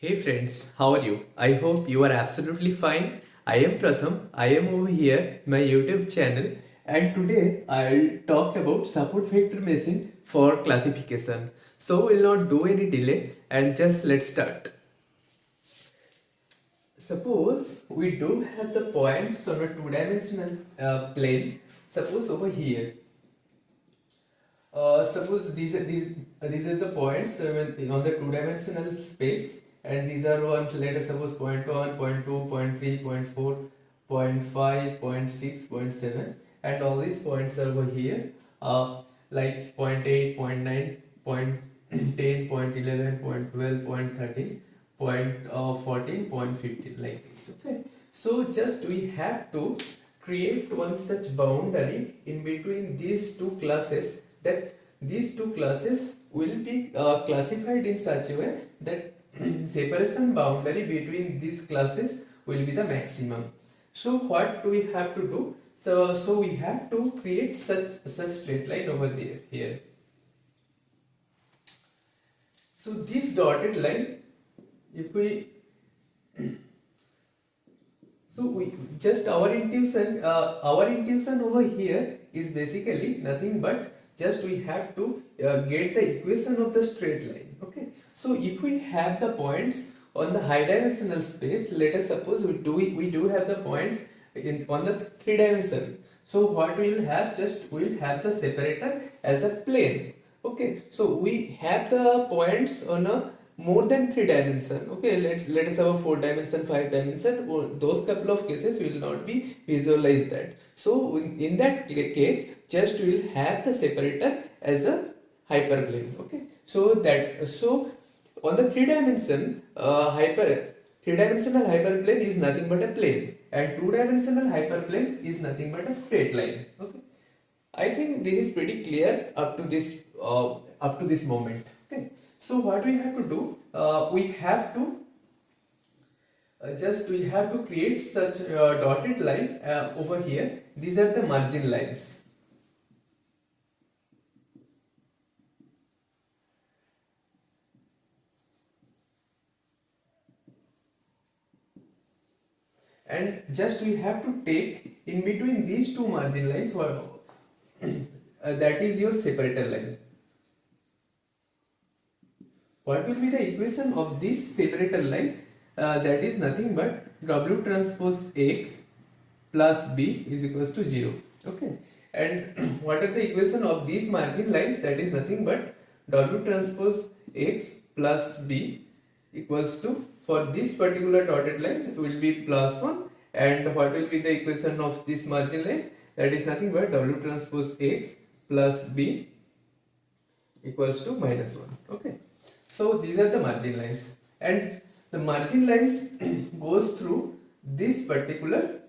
Hey friends, how are you? I hope you are absolutely fine. I am Pratham. I am over here my YouTube channel and today I'll talk about support vector machine for classification. So we'll not do any delay and just let's start. Suppose we do have the points on a two-dimensional plane. Suppose over here. Suppose these are the points on the two-dimensional space, and these are ones. Let us suppose point 1, point 2, point 3, point 4, point 5, point 6, point 7, and all these points are over here. Like point 8, point 9, point 10, point 11, point 12, point 13, point 14, point 15, like this. Okay. So just we have to create one such boundary in between these two classes, that these two classes will be classified in such a way that separation boundary between these classes will be the maximum. So what do we have to do? So we have to create such straight line over there here. So this dotted line, if we so we just our intuition over here is basically nothing but just we have to get the equation of the straight line. Okay. So if we have the points on the high dimensional space, let us suppose we do have the points on the three dimension. So what we will have, just we will have the separator as a plane. Okay. So we have the points on a more than three dimension. Okay, let us have a four dimension, five dimension, or those couple of cases will not be visualize that. So in that case, just we will have the separator as a hyperplane. Okay, so on the three dimensional hyperplane is nothing but a plane, and two dimensional hyperplane is nothing but a straight line. Okay, I think this is pretty clear up to this moment. Okay. So what we have to do? We have to create such dotted line over here. These are the margin lines. And just we have to take in between these two margin lines, that is your separator line. What will be the equation of this separator line? That is nothing but W transpose X plus B is equals to 0. Okay. And what are the equation of these margin lines? That is nothing but W transpose X plus B equals to, for this particular dotted line it will be plus 1, and what will be the equation of this margin line? That is nothing but W transpose X plus B equals to minus 1. Okay. So these are the margin lines, and the margin lines goes through this particular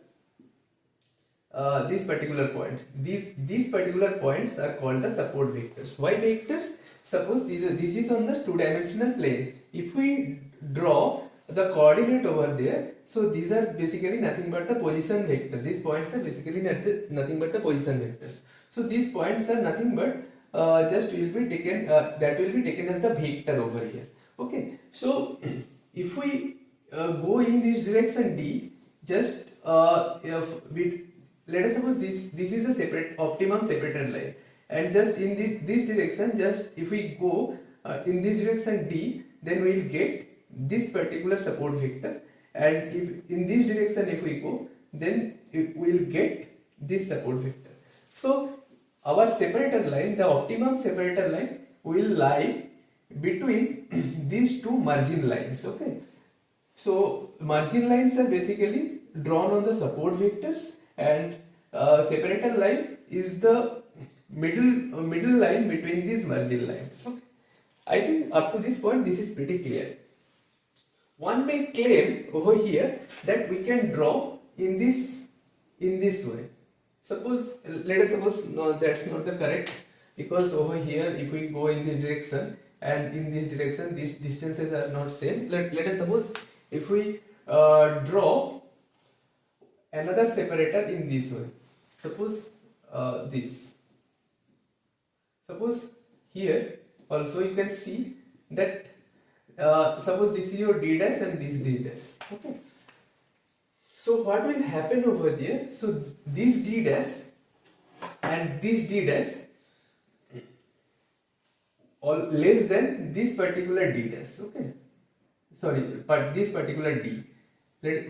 point. These particular points are called the support vectors. Why vectors? Suppose this is on the two-dimensional plane. If we draw the coordinate over there, so these are basically nothing but the position vectors. These points are basically nothing but the position vectors. So these points are nothing but just will be taken that will be taken as the vector over here. Okay. So if we go in this direction D, just if we, let us suppose this is a separate optimum separator line, and just in this direction, just if we go in this direction D, then we will get this particular support vector, and if in this direction if we go, then we will get this support vector. So our separator line, the optimum separator line, will lie between these two margin lines. Okay. So margin lines are basically drawn on the support vectors, and separator line is the middle line between these margin lines. Okay. I think up to this point this is pretty clear. One may claim over here that we can draw in this way. Suppose, let us suppose, no, that's not the correct, because over here if we go in this direction and in this direction these distances are not same. Let us suppose if we draw another separator in this way. Suppose this. Suppose here also you can see that suppose this is your d dash and this d dash. Okay. So what will happen over there? So this d dash and this d dash all less than this particular d dash. Okay. Sorry, but this particular d.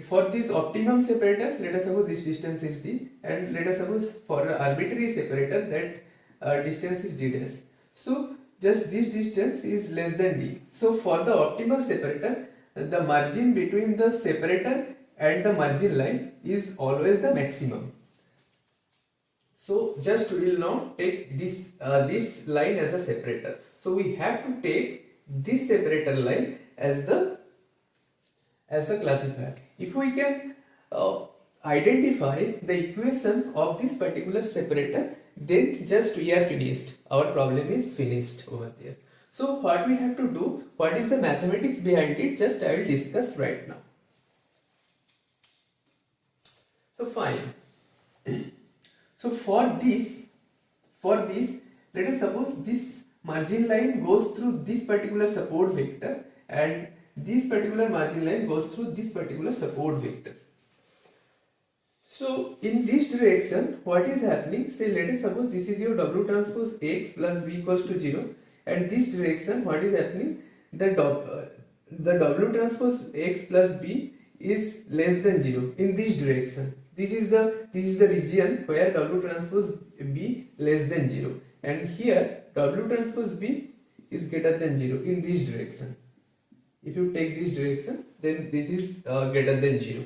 For this optimum separator, let us suppose this distance is d, and let us suppose for an arbitrary separator that distance is d dash. So just this distance is less than d. So for the optimal separator, the margin between the separator and the margin line is always the maximum. So just we will now take this line as a separator. So we have to take this separator line as the classifier. If we can identify the equation of this particular separator, then just we are finished. Our problem is finished over there. So what we have to do, what is the mathematics behind it, just I will discuss right now. So fine. So for this, let us suppose this margin line goes through this particular support vector, and this particular margin line goes through this particular support vector. So in this direction, what is happening? Say let us suppose this is your W transpose X plus B equals to 0, and this direction, what is happening? The W transpose X plus B is less than 0 in this direction. This is the region where W transpose B less than 0, and here W transpose B is greater than 0 in this direction. If you take this direction, then this is greater than 0.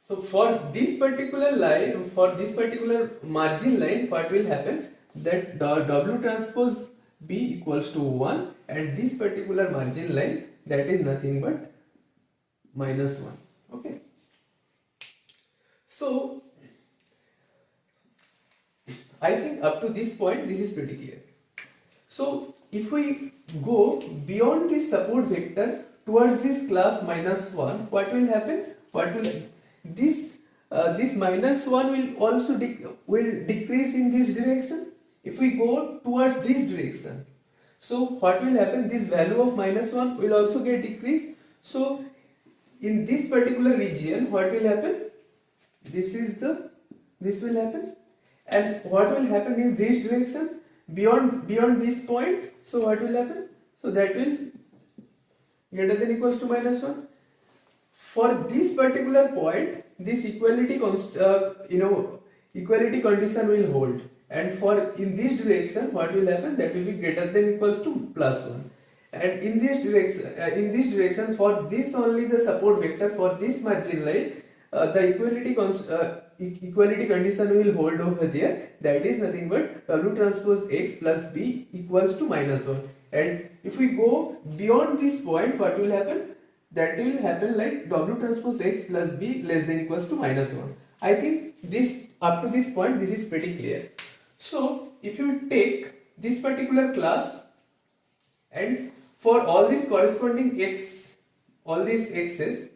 So for this particular line, for this particular margin line, what will happen? That W transpose B equals to 1, and this particular margin line, that is nothing but minus 1. Okay. So I think up to this point this is pretty clear. So if we go beyond this support vector towards this class minus 1, what will happen? This minus 1 will also decrease in this direction. If we go towards this direction, so what will happen? This value of minus 1 will also get decreased. So in this particular region, what will happen? This will happen, and what will happen is this direction beyond this point. So what will happen? So that will greater than equals to minus 1. For this particular point, this equality condition will hold, and for in this direction, what will happen? That will be greater than equals to plus 1. And in this direction, for this only the support vector, for this margin line, the equality condition will hold over there. That is nothing but W transpose X plus B equals to minus 1. And if we go beyond this point, what will happen? That will happen like W transpose X plus B less than equals to minus 1. I think this up to this point this is pretty clear. So if you take this particular class, and for all these corresponding X, all these X's,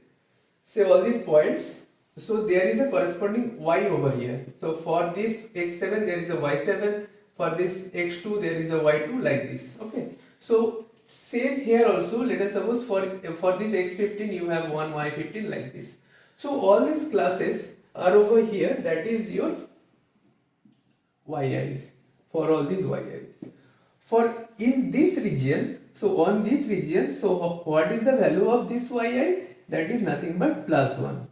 say all these points, so there is a corresponding Y over here. So for this X7 there is a Y7, for this X2 there is a Y2, like this. Okay. So same here also, let us suppose for this X15 you have one Y15, like this. So all these classes are over here, that is your YIs, for all these YIs. For in this region, so on this region, so what is the value of this YI? That is nothing but plus 1.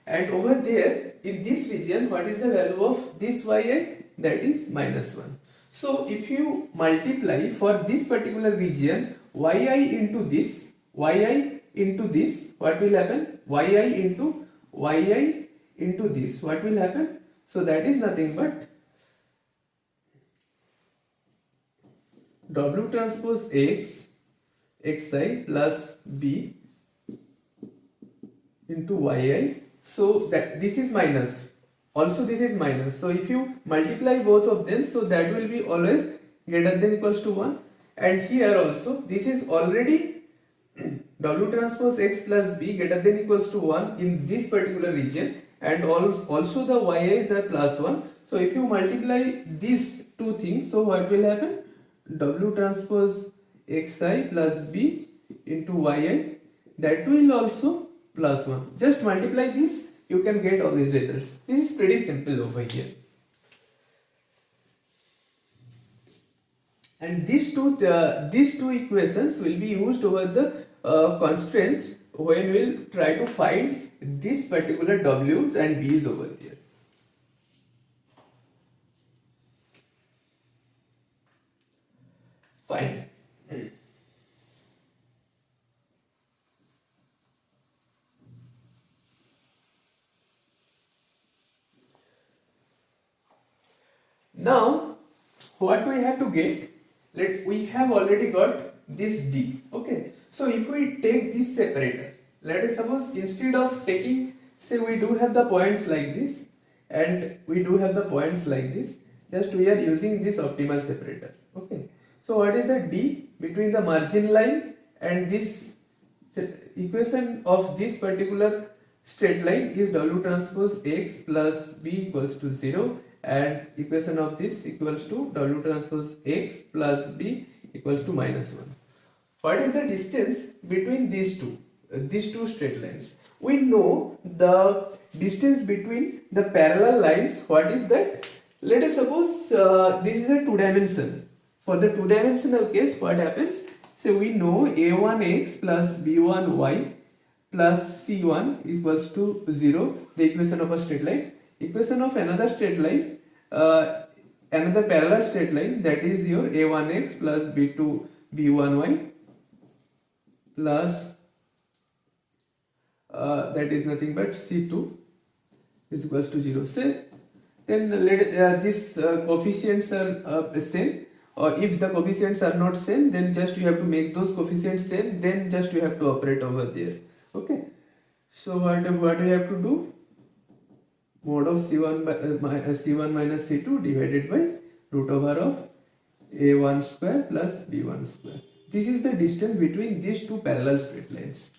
And over there in this region, what is the value of this YI? That is minus 1. So if you multiply for this particular region YI into this, what will happen? YI into this, what will happen? So that is nothing but W transpose X, Xi plus B into YI. So that this is minus, also this is minus. So if you multiply both of them, so that will be always greater than equals to 1. And here also this is already W transpose X plus B greater than equals to 1 in this particular region, and also the YIs are plus 1. So if you multiply these two things, so what will happen? W transpose xi plus b into yi, that will also plus 1. Just multiply this, you can get all these results. This is pretty simple over here. And these two equations will be used over the constraints when we'll try to find this particular w's and b's over there. Fine. Now, what we have to get? We have already got this d. Okay. So if we take this separator, let us suppose instead of taking, say we do have the points like this, and we do have the points like this. Just we are using this optimal separator. Okay. So what is the d between the margin line and this equation of this particular straight line is w transpose x plus b equals to 0, and equation of this equals to w transpose x plus b equals to minus 1. What is the distance between these two straight lines? We know the distance between the parallel lines. What is that? Let us suppose this is a two dimension. For the two dimensional case, what happens? So we know a1x plus b1y plus c1 equals to 0, the equation of a straight line. Equation of another straight line, another parallel straight line, that is your a1x plus b2 b1y plus that is nothing but c2 is equals to 0. Say then let these coefficients are same, or if the coefficients are not same, then just you have to make those coefficients same, then just you have to operate over there. Okay, so what do you have to do? Mod of c1 c1 minus c2 divided by root over of a1 square plus b1 square. This is the distance between these two parallel straight lines.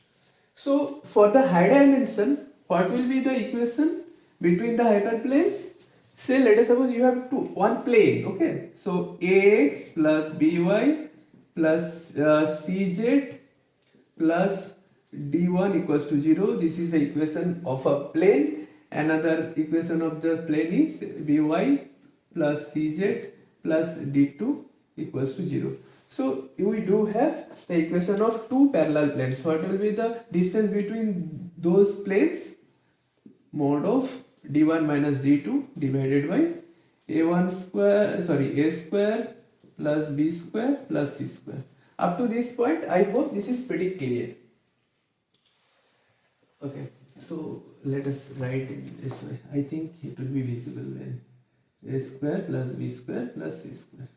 So for the high dimension, what will be the equation between the hyperplanes? Say let us suppose you have one plane. Okay, so ax plus by plus cz plus d1 equals to 0. This is the equation of a plane. Another equation of the plane is by plus cz plus d2 equals to 0. So we do have the equation of two parallel planes. What will be the distance between those planes? Mod of d1 minus d2 divided by a1 square, a square plus b square plus c square. Up to this point, I hope this is pretty clear. Okay, so let us write in this way. I think it will be visible then. A square plus b square plus c square.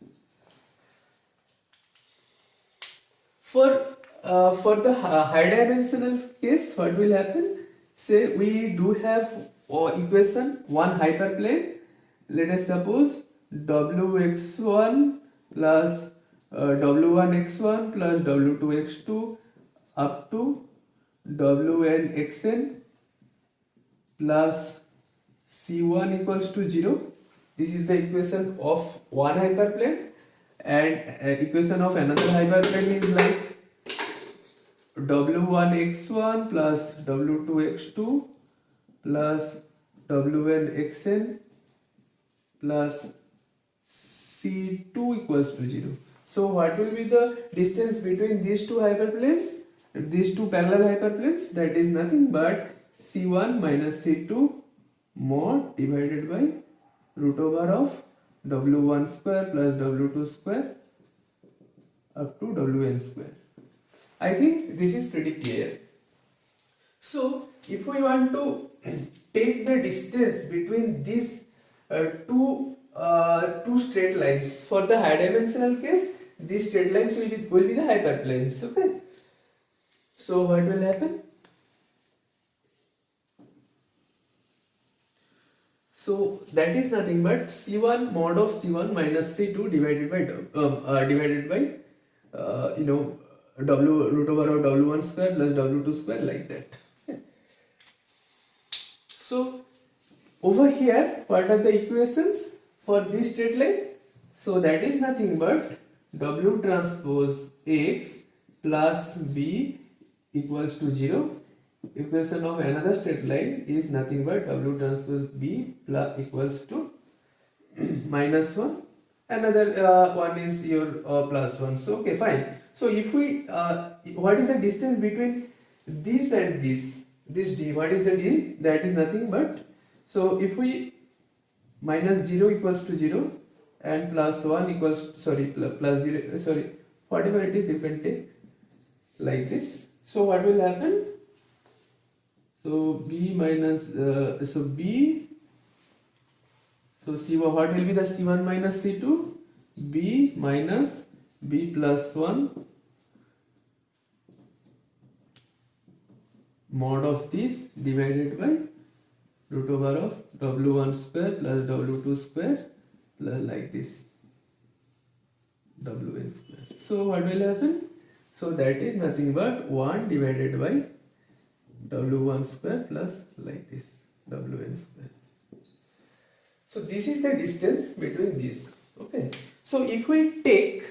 For the high dimensional case, what will happen? Say we do have equation one hyperplane. Let us suppose wx1 plus w1x1 plus w2x2 up to wnxn plus c1 equals to 0. This is the equation of one hyperplane, and equation of another hyperplane is like w1x1 plus w2x2 plus wnxn plus c2 equals to 0. So what will be the distance between these two hyperplanes, these two parallel hyperplanes? That is nothing but c1 minus c2 mod divided by root over of w1 square plus w2 square up to wn square. I think this is pretty clear. So if we want to take the distance between these two straight lines, for the high dimensional case, these straight lines will be the hyperplanes. Okay, so what will happen? So that is nothing but c1 mod of c1 minus c2 divided by w root over of w1 square plus w2 square, like that. Okay. So over here, what are the equations for this straight line? So that is nothing but W transpose X plus B equals to 0. Equation of another straight line is nothing but W transpose B plus equals to minus 1. Another one is your plus 1. So okay, fine. So if we what is the distance between this and this d, what is the d? That is nothing but, so if we minus 0 equals to 0 and plus 1 equals, sorry, plus 0, sorry, whatever it is you can take like this. So what will happen? So b minus so b, so c1, what will be the c1 minus c2? B minus b plus 1 mod of this divided by root over of w1 square plus w2 square plus like this wn square. So what will happen? So that is nothing but 1 divided by w1 square plus like this wn square. So this is the distance between these. Okay. So if we take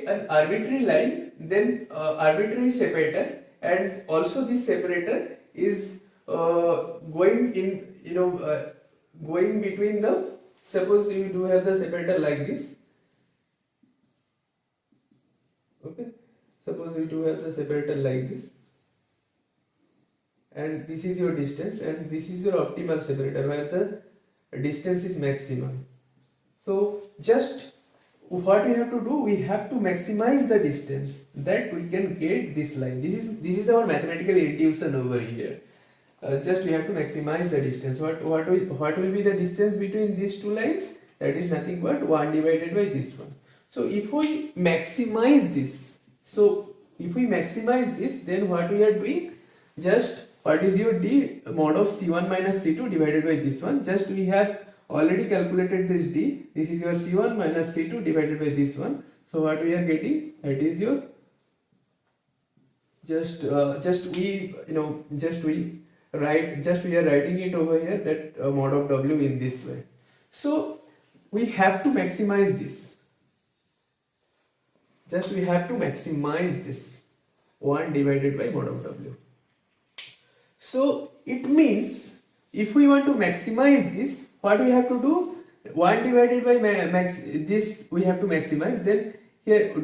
an arbitrary line, then arbitrary separator, and also this separator is going in, going between the, suppose you do have the separator like this. Okay, suppose you do have the separator like this, and this is your distance, and this is your optimal separator where the distance is maximum. So just what we have to do, we have to maximize the distance that we can get this line. This is our mathematical intuition over here. Just we have to maximize the distance. What will be the distance between these two lines? That is nothing but 1 divided by this one. So if we maximize this, then what we are doing, just what is your d, mod of c1 minus c2 divided by this one. Just we have already calculated this d. This is your c1 minus c2 divided by this one. So what we are getting, that is your we are writing it over here, that mod of w in this way. So we have to maximize this. Just we have to maximize this 1 divided by mod of w. So it means if we want to maximize this, what we have to do? 1 divided by this we have to maximize. Then here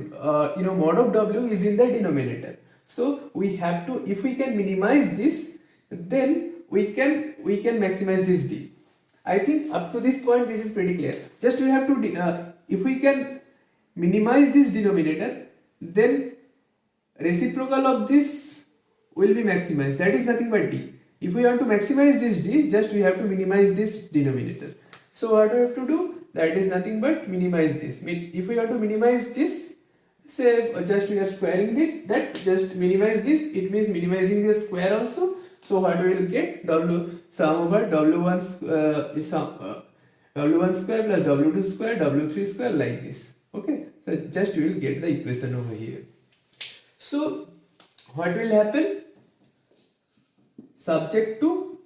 mod of w is in the denominator. So we have to, if we can minimize this, then we can maximize this d. I think up to this point this is pretty clear. Just we have to if we can minimize this denominator, then reciprocal of this will be maximized. That is nothing but d. If we want to maximize this d, just we have to minimize this denominator. So what we have to do? That is nothing but minimize this. If we want to minimize this, say just we are squaring it, that just minimize this, it means minimizing the square also. So what we will get? Sum over w1 square plus w2 square, w3 square, like this. Okay, so just we will get the equation over here. So what will happen? Subject to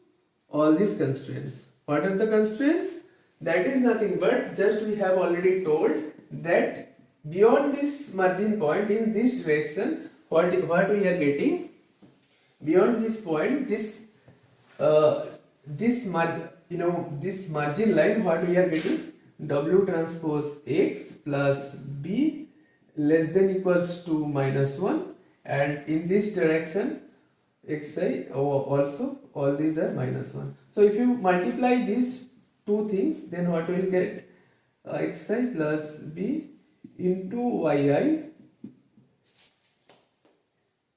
all these constraints. What are the constraints? That is nothing but, just we have already told that beyond this margin point in this direction, what we are getting, beyond this point, this margin line, what we are getting, w transpose x plus b less than equals to minus 1, and in this direction xi also all these are minus 1. So if you multiply these two things, then what will get? Xi plus b into yi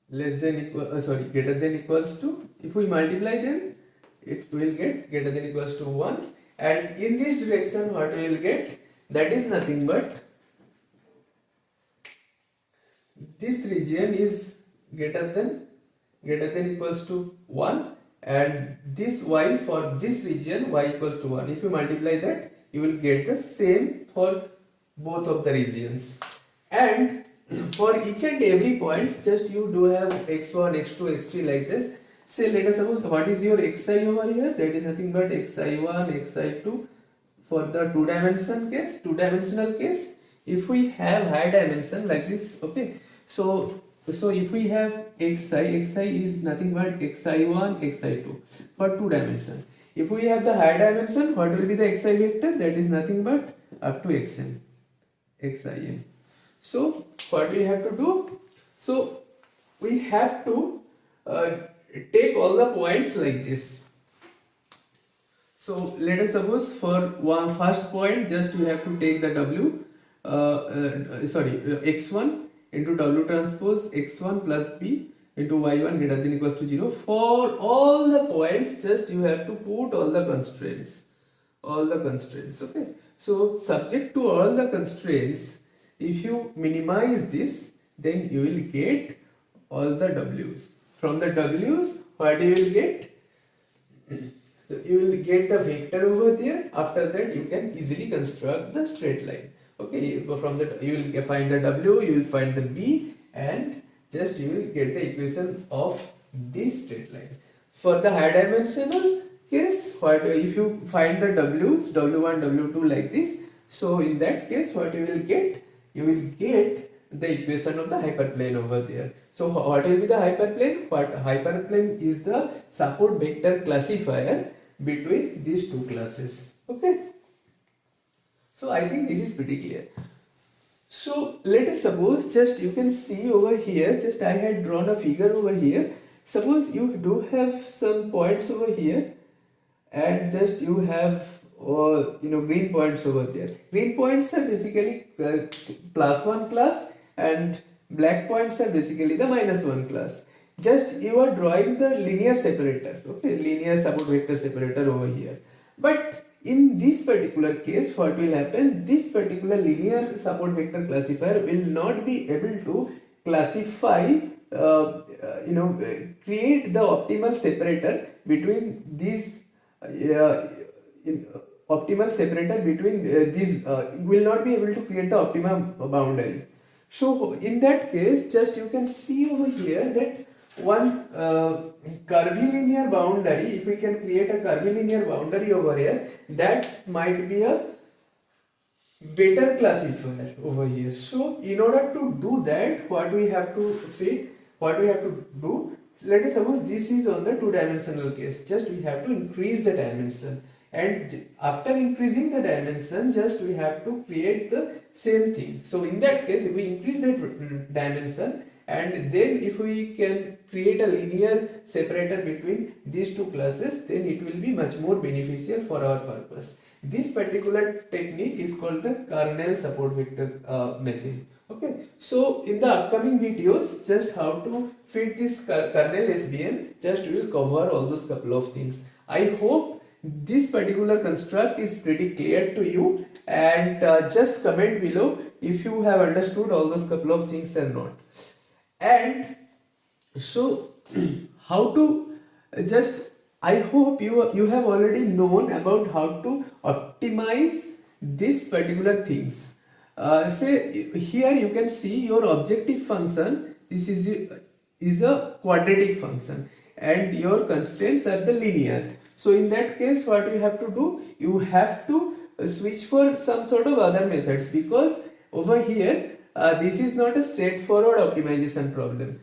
less than equal greater than equals to, if we multiply, then it will get greater than equals to 1, and in this direction what we will get? That is nothing but this region is greater than equals to 1, and this y for this region y equals to 1. If you multiply that, you will get the same for both of the regions. And for each and every point, just you do have x1, x2, x3 like this. Say let us suppose what is your xi over here? That is nothing but xi1, xi2 for the two-dimensional case, if we have high dimension like this, okay, so if we have xi is nothing but xi1 xi2 for two dimension. If we have the high dimension, what will be the xi vector? That is nothing but up to xin. So what we have to do? So we have to take all the points like this. So let us suppose for one first point, just you have to take the x1 into w transpose x1 plus b into y1 greater than equals to 0. For all the points, just you have to put all the constraints. Okay. So subject to all the constraints, if you minimize this, then you will get all the w's. From the w's, what you will get? So you will get the vector over there. After that, you can easily construct the straight line. Okay, from that you will find the w, you will find the b, and just you will get the equation of this straight line. For the high dimensional case, what if you find the w's, w1, w2 like this? So in that case, what you will get? You will get the equation of the hyperplane over there. So what will be the hyperplane? What hyperplane is the support vector classifier between these two classes. Okay, so I think this is pretty clear. So let us suppose, just you can see over here, just I had drawn a figure over here. Suppose you do have some points over here, and just you have green points over there. Green points are basically +1 class, and black points are basically the -1 class. Just you are drawing the linear separator, okay, linear support vector separator over here. But in this particular case, what will happen? This particular linear support vector classifier will not be able to classify, create the optimal separator between these. Will not be able to create the optimum boundary. So in that case, just you can see over here that one curvilinear boundary, if we can create a curvilinear boundary over here, that might be a better classifier over here. So in order to do that, what we have to do, let us suppose this is on the two-dimensional case. Just we have to increase the dimension, and after increasing the dimension, just we have to create the same thing. So in that case, if we increase the dimension, and then if we can create a linear separator between these two classes, then it will be much more beneficial for our purpose. This particular technique is called the kernel support vector meshing. Okay, so in the upcoming videos, just how to fit this kernel SVM, just we will cover all those couple of things. I hope this particular construct is pretty clear to you, and just comment below if you have understood all those couple of things or not. And so how to I hope you have already known about how to optimize these particular things. Say here you can see your objective function. This is a quadratic function, and your constraints are the linear. So in that case, what you have to do? You have to switch for some sort of other methods, because over here this is not a straightforward optimization problem.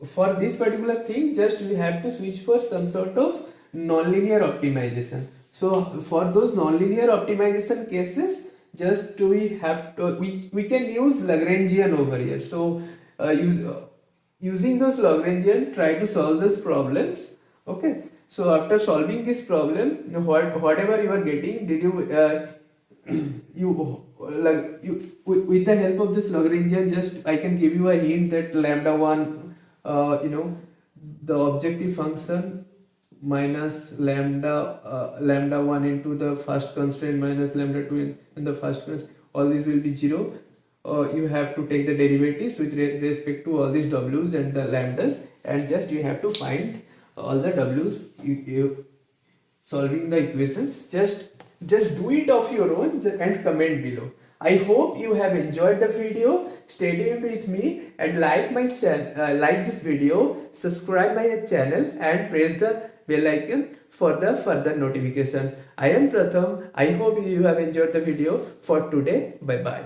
For this particular thing, just we have to switch for some sort of nonlinear optimization. So for those nonlinear optimization cases, just we have to we can use Lagrangian over here. So using those Lagrangian, try to solve those problems. Okay, so after solving this problem, whatever you are getting, did you with the help of this Lagrangian, just I can give you a hint that lambda1, the objective function minus lambda1 into the first constraint minus lambda2 in the first constraint, all these will be 0. You have to take the derivatives with respect to all these w's and the lambdas, and just you have to find all the w's. You solving the equations, just do it of your own and comment below. I hope you have enjoyed the video. Stay tuned with me and like my channel, like this video, subscribe my channel, and press the bell icon for the further notification. I am Pratham. I hope you have enjoyed the video for today. Bye bye.